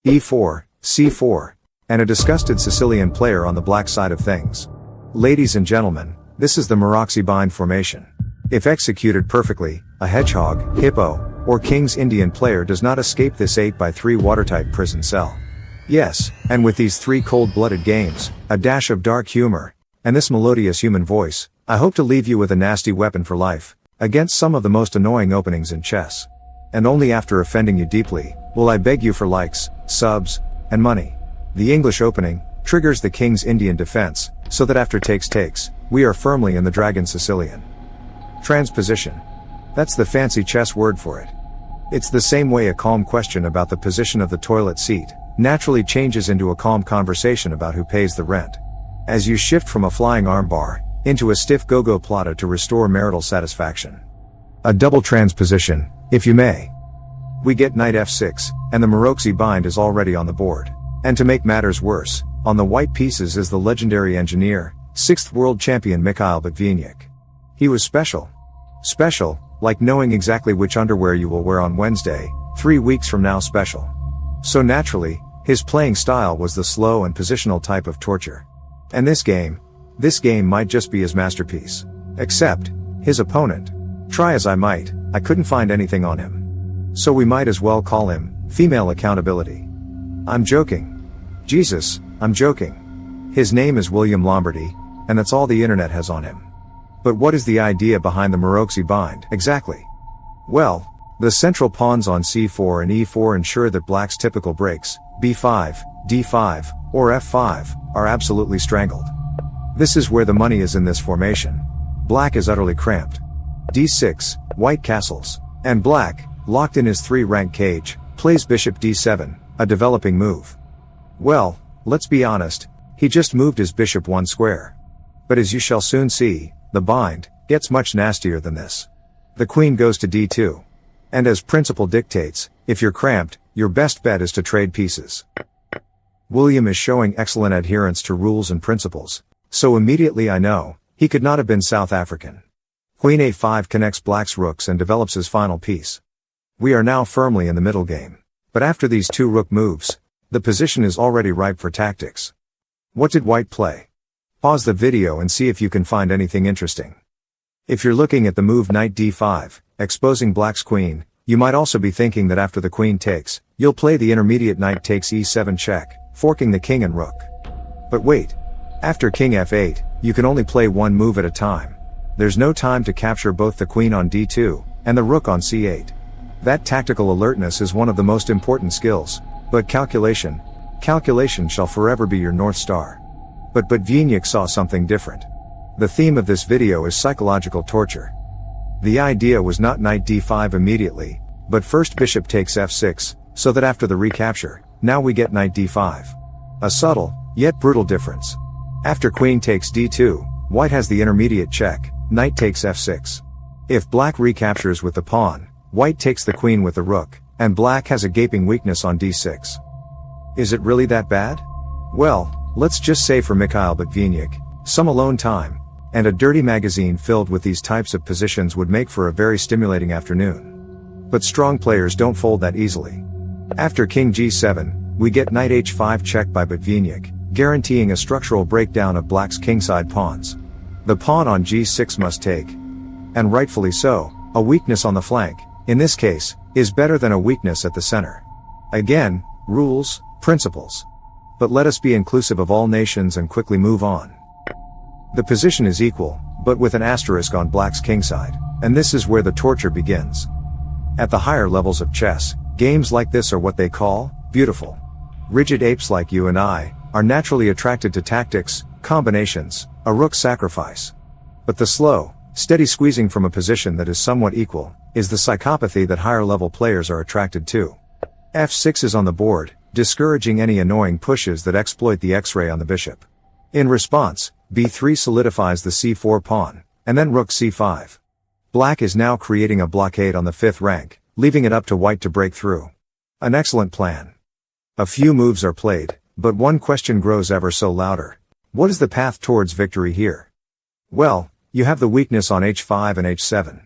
e4, c4, and a disgusted Sicilian player on the black side of things. Ladies and gentlemen, this is the Maroczy Bind formation. If executed perfectly, a hedgehog, hippo, or king's Indian player does not escape this 8x3 watertight prison cell. Yes, and with these 3 cold-blooded games, a dash of dark humor, and this melodious human voice, I hope to leave you with a nasty weapon for life, against some of the most annoying openings in chess. And only after offending you deeply, will I beg you for likes, subs, and money. The English opening triggers the king's Indian defense, so that after takes, we are firmly in the dragon Sicilian. Transposition. That's the fancy chess word for it. It's the same way a calm question about the position of the toilet seat naturally changes into a calm conversation about who pays the rent. As you shift from a flying armbar into a stiff go-go plata to restore marital satisfaction. A double transposition, if you may. We get knight f6, and the Maroczy Bind is already on the board. And to make matters worse, on the white pieces is the legendary engineer, 6th world champion Mikhail Botvinnik. He was special. Special, like knowing exactly which underwear you will wear on Wednesday, 3 weeks from now special. So naturally, his playing style was the slow and positional type of torture. And this game might just be his masterpiece. Except, his opponent. Try as I might, I couldn't find anything on him. So we might as well call him, female accountability. I'm joking. Jesus, I'm joking. His name is William Lombardy, and that's all the internet has on him. But what is the idea behind the Maroczy Bind, exactly? Well, the central pawns on c4 and e4 ensure that black's typical breaks, b5, d5, or f5, are absolutely strangled. This is where the money is in this formation. Black is utterly cramped. d6, white castles, and black, locked in his 3-rank cage, plays bishop d7, a developing move. Well, let's be honest, he just moved his bishop 1 square. But as you shall soon see, the bind gets much nastier than this. The queen goes to d2. And as principle dictates, if you're cramped, your best bet is to trade pieces. William is showing excellent adherence to rules and principles, so immediately I know, he could not have been South African. Queen a5 connects black's rooks and develops his final piece. We are now firmly in the middle game. But after these 2 rook moves, the position is already ripe for tactics. What did white play? Pause the video and see if you can find anything interesting. If you're looking at the move knight d5, exposing black's queen, you might also be thinking that after the queen takes, you'll play the intermediate knight takes e7 check, forking the king and rook. But wait. After king f8, you can only play 1 move at a time. There's no time to capture both the queen on d2, and the rook on c8. That tactical alertness is one of the most important skills, but calculation shall forever be your North Star. But Botvinnik saw something different. The theme of this video is psychological torture. The idea was not knight d5 immediately, but first bishop takes f6, so that after the recapture, now we get knight d5. A subtle, yet brutal difference. After queen takes d2, white has the intermediate check, knight takes f6. If black recaptures with the pawn, white takes the queen with the rook, and black has a gaping weakness on d6. Is it really that bad? Well, let's just say for Mikhail Botvinnik, some alone time, and a dirty magazine filled with these types of positions would make for a very stimulating afternoon. But strong players don't fold that easily. After king g7, we get knight h5 check by Botvinnik, guaranteeing a structural breakdown of black's kingside pawns. The pawn on g6 must take. And rightfully so, a weakness on the flank, in this case, is better than a weakness at the center. Again, rules, principles. But let us be inclusive of all nations and quickly move on. The position is equal, but with an asterisk on black's kingside, and this is where the torture begins. At the higher levels of chess, games like this are what they call beautiful. Rigid apes like you and I are naturally attracted to tactics, combinations, a rook sacrifice. But the slow, steady squeezing from a position that is somewhat equal is the psychopathy that higher level players are attracted to. f6 is on the board, discouraging any annoying pushes that exploit the x-ray on the bishop. In response, b3 solidifies the c4 pawn, and then rook c5. Black is now creating a blockade on the 5th rank, leaving it up to white to break through. An excellent plan. A few moves are played, but one question grows ever so louder. What is the path towards victory here? Well, you have the weakness on h5 and h7.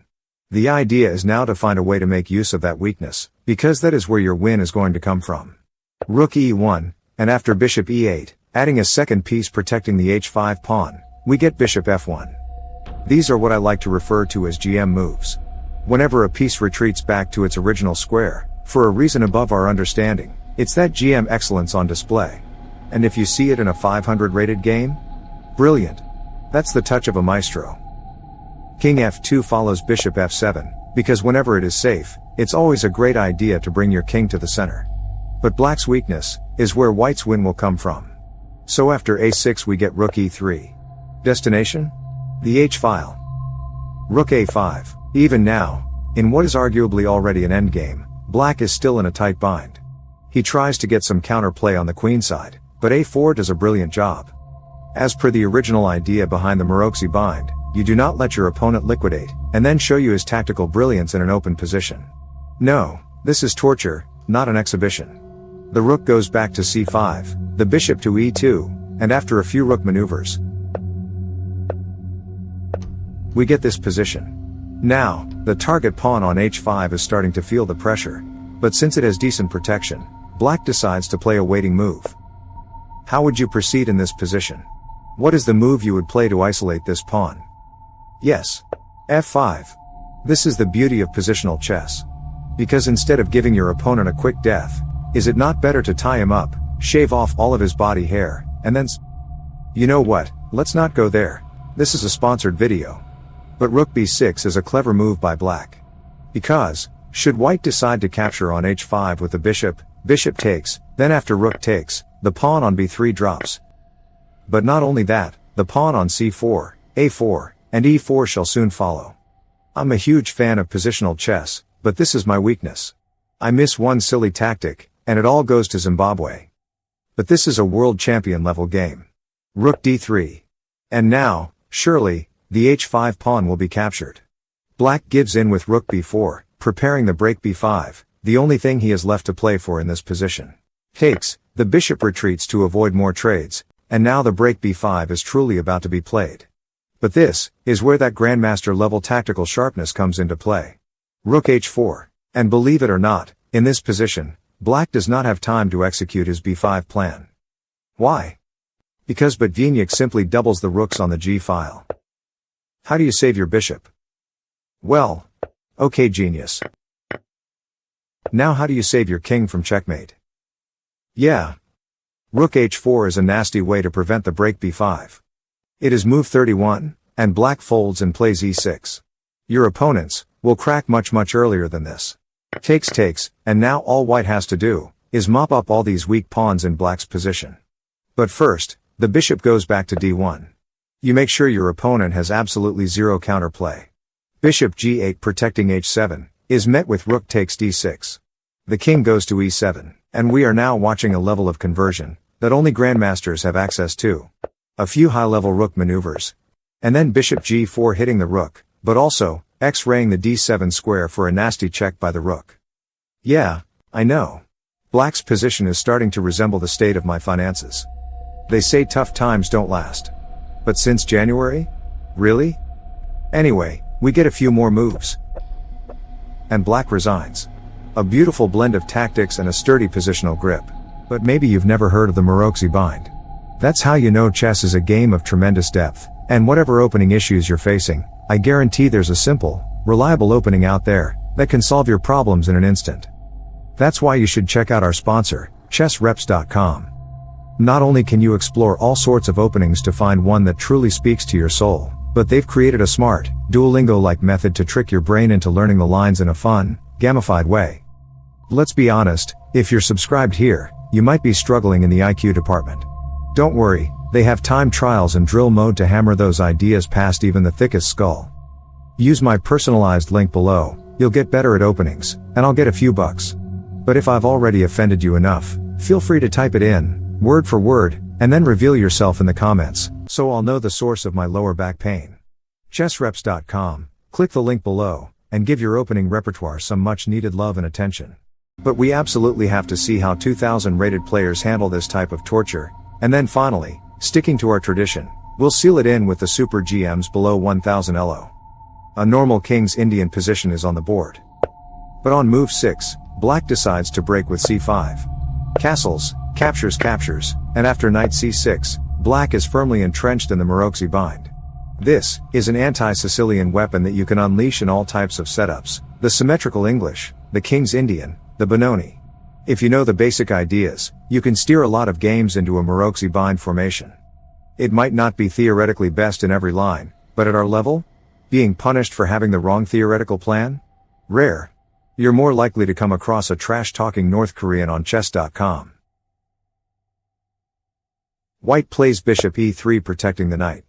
The idea is now to find a way to make use of that weakness, because that is where your win is going to come from. Rook e1, and after bishop e8, adding a second piece protecting the h5 pawn, we get bishop f1. These are what I like to refer to as GM moves. Whenever a piece retreats back to its original square, for a reason above our understanding, it's that GM excellence on display. And if you see it in a 500 rated game? Brilliant. That's the touch of a maestro. King f2 follows bishop f7, because whenever it is safe, it's always a great idea to bring your king to the center. But black's weakness is where white's win will come from. So after a6 we get rook e3. Destination? The h-file. Rook a5. Even now, in what is arguably already an endgame, black is still in a tight bind. He tries to get some counterplay on the queen side, but a4 does a brilliant job. As per the original idea behind the Maroczy Bind, you do not let your opponent liquidate, and then show you his tactical brilliance in an open position. No, this is torture, not an exhibition. The rook goes back to c5, the bishop to e2, and after a few rook maneuvers, we get this position. Now, the target pawn on h5 is starting to feel the pressure, but since it has decent protection, black decides to play a waiting move. How would you proceed in this position? What is the move you would play to isolate this pawn? Yes, f5. This is the beauty of positional chess. Because instead of giving your opponent a quick death, is it not better to tie him up, shave off all of his body hair, and then You know what, let's not go there. This is a sponsored video. But rook b6 is a clever move by black. Because, should white decide to capture on h5 with the bishop, bishop takes, then after rook takes, the pawn on b3 drops. But not only that, the pawn on c4, a4, and e4 shall soon follow. I'm a huge fan of positional chess, but this is my weakness. I miss one silly tactic, and it all goes to Zimbabwe. But this is a world champion level game. Rook d3. And now, surely, the h5 pawn will be captured. Black gives in with rook b4, preparing the break b5, the only thing he has left to play for in this position. Takes, the bishop retreats to avoid more trades, and now the break b5 is truly about to be played. But this is where that grandmaster level tactical sharpness comes into play. Rook h4, and believe it or not, in this position, black does not have time to execute his b5 plan. Why? Because Botvinnik simply doubles the rooks on the g-file. How do you save your bishop? Well, okay genius. Now how do you save your king from checkmate? Yeah. Rook h4 is a nasty way to prevent the break b5. It is move 31, and black folds and plays e6. Your opponents will crack much earlier than this. Takes, and now all white has to do is mop up all these weak pawns in black's position. But first, the bishop goes back to d1. You make sure your opponent has absolutely zero counterplay. Bishop g8 protecting h7, is met with rook takes d6. The king goes to e7, and we are now watching a level of conversion that only grandmasters have access to. A few high-level rook maneuvers. And then bishop g4 hitting the rook, but also, x-raying the d7 square for a nasty check by the rook. Yeah, I know. Black's position is starting to resemble the state of my finances. They say tough times don't last. But since January? Really? Anyway, we get a few more moves. And black resigns. A beautiful blend of tactics and a sturdy positional grip. But maybe you've never heard of the Maroczy Bind. That's how you know chess is a game of tremendous depth, and whatever opening issues you're facing, I guarantee there's a simple, reliable opening out there that can solve your problems in an instant. That's why you should check out our sponsor, chessreps.com. Not only can you explore all sorts of openings to find one that truly speaks to your soul, but they've created a smart, Duolingo-like method to trick your brain into learning the lines in a fun, gamified way. Let's be honest, if you're subscribed here, you might be struggling in the IQ department. Don't worry, they have time trials and drill mode to hammer those ideas past even the thickest skull. Use my personalized link below, you'll get better at openings, and I'll get a few bucks. But if I've already offended you enough, feel free to type it in, word for word, and then reveal yourself in the comments, so I'll know the source of my lower back pain. Chessreps.com, click the link below, and give your opening repertoire some much needed love and attention. But we absolutely have to see how 2000 rated players handle this type of torture, and then finally, sticking to our tradition, we'll seal it in with the super GMs below 1000 elo. A normal king's Indian position is on the board. But on move 6, black decides to break with c5. Castles, captures, and after knight c6, black is firmly entrenched in the Maroczy Bind. This is an anti-Sicilian weapon that you can unleash in all types of setups: the symmetrical English, the King's Indian, the Benoni. If you know the basic ideas, you can steer a lot of games into a Maroczy Bind formation. It might not be theoretically best in every line, but at our level? Being punished for having the wrong theoretical plan? Rare. You're more likely to come across a trash-talking North Korean on chess.com. White plays bishop e3 protecting the knight.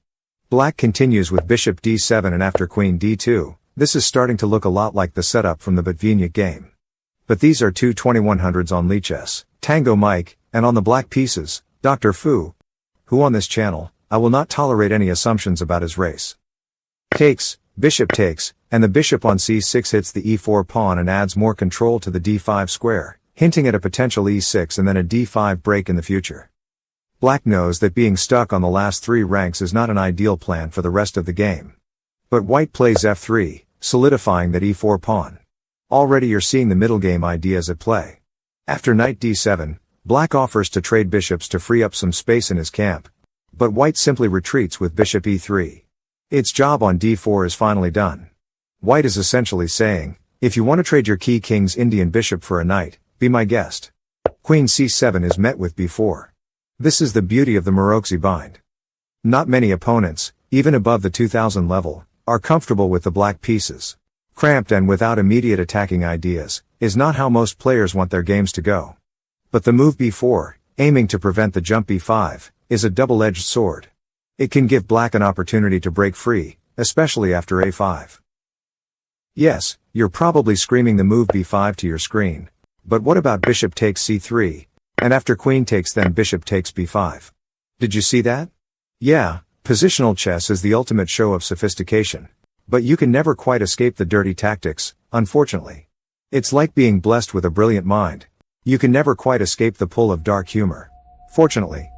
Black continues with bishop d7 and after queen d2, this is starting to look a lot like the setup from the Botvinnik game. But these are two 2100s on Lichess, Tango Mike, and on the black pieces, Dr. Fu, who on this channel, I will not tolerate any assumptions about his race. Takes, bishop takes, and the bishop on c6 hits the e4 pawn and adds more control to the d5 square, hinting at a potential e6 and then a d5 break in the future. Black knows that being stuck on the last 3 ranks is not an ideal plan for the rest of the game. But white plays f3, solidifying that e4 pawn. Already you're seeing the middle game ideas at play. After knight d7, black offers to trade bishops to free up some space in his camp. But white simply retreats with bishop e3. Its job on d4 is finally done. White is essentially saying, if you want to trade your key King's Indian bishop for a knight, be my guest. Queen c7 is met with b4. This is the beauty of the Maroczy Bind. Not many opponents, even above the 2000 level, are comfortable with the black pieces. Cramped and without immediate attacking ideas, is not how most players want their games to go. But the move b4, aiming to prevent the jump b5, is a double-edged sword. It can give black an opportunity to break free, especially after a5. Yes, you're probably screaming the move b5 to your screen. But what about bishop takes c3? And after queen takes then bishop takes b5. Did you see that? Yeah, positional chess is the ultimate show of sophistication. But you can never quite escape the dirty tactics, unfortunately. It's like being blessed with a brilliant mind. You can never quite escape the pull of dark humor. Fortunately.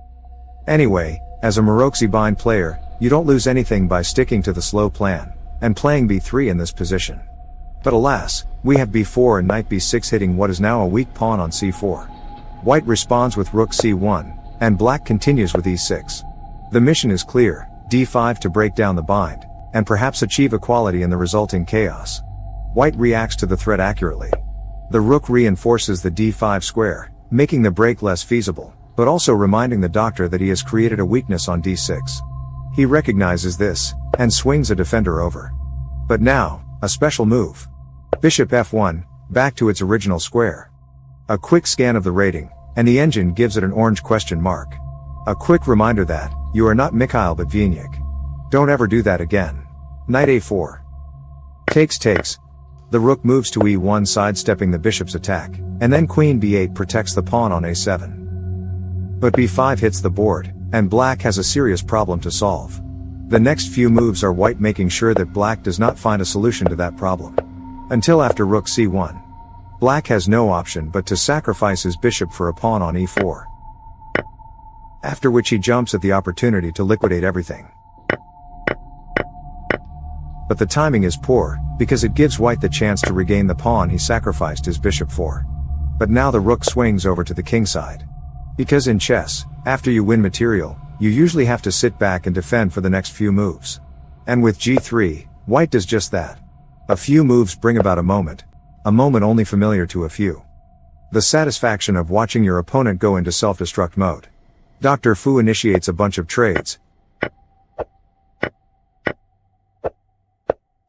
Anyway, as a Maroczy Bind player, you don't lose anything by sticking to the slow plan, and playing b3 in this position. But alas, we have b4 and knight b6 hitting what is now a weak pawn on c4. White responds with rook c1, and black continues with e6. The mission is clear, d5 to break down the bind, and perhaps achieve equality in the resulting chaos. White reacts to the threat accurately. The rook reinforces the d5 square, making the break less feasible, but also reminding the doctor that he has created a weakness on d6. He recognizes this, and swings a defender over. But now, a special move. Bishop f1, back to its original square. A quick scan of the rating, and the engine gives it an orange question mark. A quick reminder that, you are not Mikhail Botvinnik. Don't ever do that again. Knight a4. Takes. The rook moves to e1 sidestepping the bishop's attack, and then queen b8 protects the pawn on a7. But b5 hits the board, and black has a serious problem to solve. The next few moves are white making sure that black does not find a solution to that problem. Until after rook c1. Black has no option but to sacrifice his bishop for a pawn on e4. After which he jumps at the opportunity to liquidate everything. But the timing is poor, because it gives white the chance to regain the pawn he sacrificed his bishop for. But now the rook swings over to the king side. Because in chess, after you win material, you usually have to sit back and defend for the next few moves. And with g3, white does just that. A few moves bring about a moment only familiar to a few. The satisfaction of watching your opponent go into self-destruct mode. Dr. Fu initiates a bunch of trades,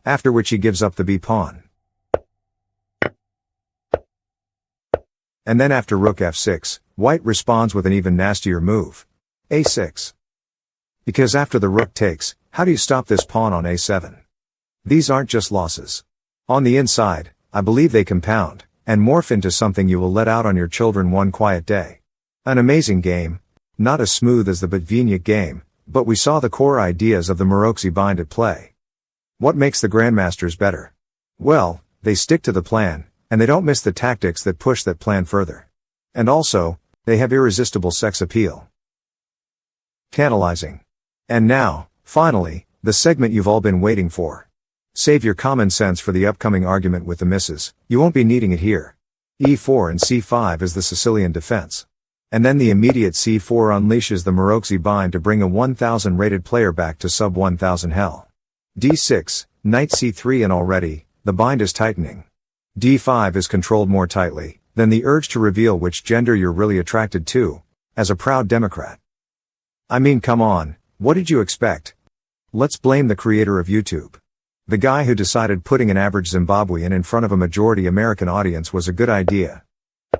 after which he gives up the b-pawn. And then after rook f6, white responds with an even nastier move. a6. Because after the rook takes, how do you stop this pawn on a7? These aren't just losses. On the inside, I believe they compound, and morph into something you will let out on your children one quiet day. An amazing game, not as smooth as the Botvinnik game, but we saw the core ideas of the Maroczy Bind at play. What makes the grandmasters better? Well, they stick to the plan, and they don't miss the tactics that push that plan further. And also, they have irresistible sex appeal. Tantalizing. And now, finally, the segment you've all been waiting for. Save your common sense for the upcoming argument with the missus, you won't be needing it here. e4 and c5 is the Sicilian defense. And then the immediate c4 unleashes the Maroczy Bind to bring a 1000 rated player back to sub 1000 hell. d6, knight c3, and already, the bind is tightening. d5 is controlled more tightly, than the urge to reveal which gender you're really attracted to, as a proud Democrat. I mean, come on, what did you expect? Let's blame the creator of YouTube. The guy who decided putting an average Zimbabwean in front of a majority American audience was a good idea.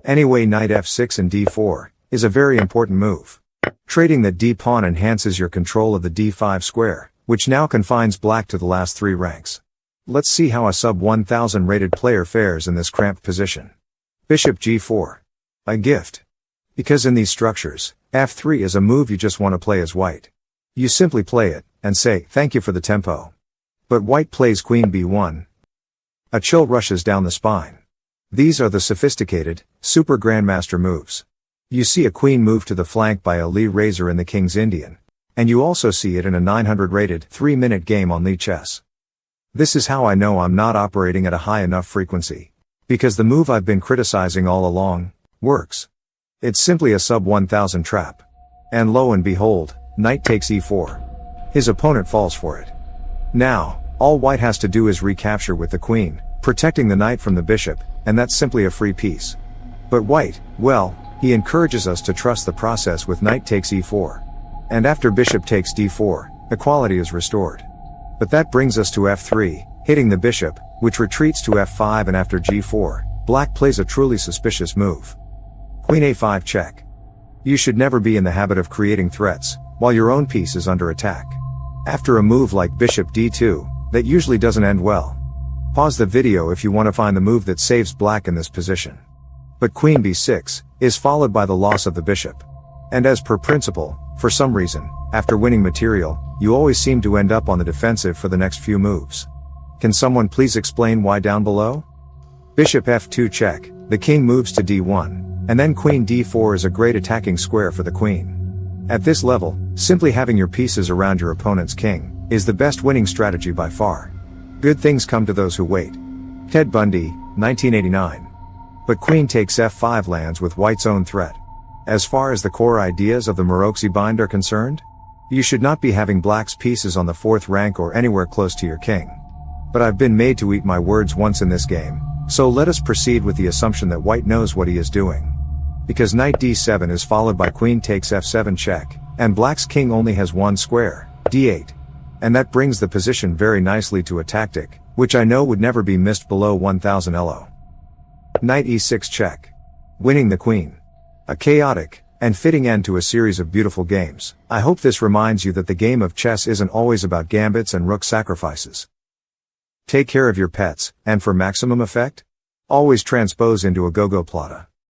Anyway, knight f6 and d4 is a very important move. Trading that d-pawn enhances your control of the d5 square, which now confines black to the last 3 ranks. Let's see how a sub 1000 rated player fares in this cramped position. Bishop g4. A gift. Because in these structures, f3 is a move you just want to play as white. You simply play it, and say, thank you for the tempo. But white plays queen b1. A chill rushes down the spine. These are the sophisticated, super grandmaster moves. You see a queen move to the flank by a Lee Razor in the King's Indian. And you also see it in a 900 rated 3-minute game on Lee Chess. This is how I know I'm not operating at a high enough frequency. Because the move I've been criticizing all along works. It's simply a sub 1000 trap. And lo and behold, knight takes e4. His opponent falls for it. Now, all white has to do is recapture with the queen, protecting the knight from the bishop, and that's simply a free piece. But white, well, he encourages us to trust the process with knight takes e4. And after bishop takes d4, equality is restored. But that brings us to f3, hitting the bishop, which retreats to f5, and after g4, black plays a truly suspicious move. Queen a5 check. You should never be in the habit of creating threats, while your own piece is under attack. After a move like bishop d2, that usually doesn't end well. Pause the video if you want to find the move that saves black in this position. But queen b6 is followed by the loss of the bishop. And as per principle, for some reason, after winning material, you always seem to end up on the defensive for the next few moves. Can someone please explain why down below? Bishop f2 check, the king moves to d1, and then queen d4 is a great attacking square for the queen. At this level, simply having your pieces around your opponent's king is the best winning strategy by far. Good things come to those who wait. Ted Bundy, 1989. But queen takes f5 lands with white's own threat. As far as the core ideas of the Maroczy Bind are concerned, you should not be having black's pieces on the 4th rank or anywhere close to your king. But I've been made to eat my words once in this game, so let us proceed with the assumption that white knows what he is doing. Because knight d7 is followed by queen takes f7 check, and black's king only has one square, d8. And that brings the position very nicely to a tactic, which I know would never be missed below 1000 elo. Knight e6 check. Winning the queen. A chaotic and fitting end to a series of beautiful games. I hope this reminds you that the game of chess isn't always about gambits and rook sacrifices. Take care of your pets, and for maximum effect, always transpose into a go-go plata.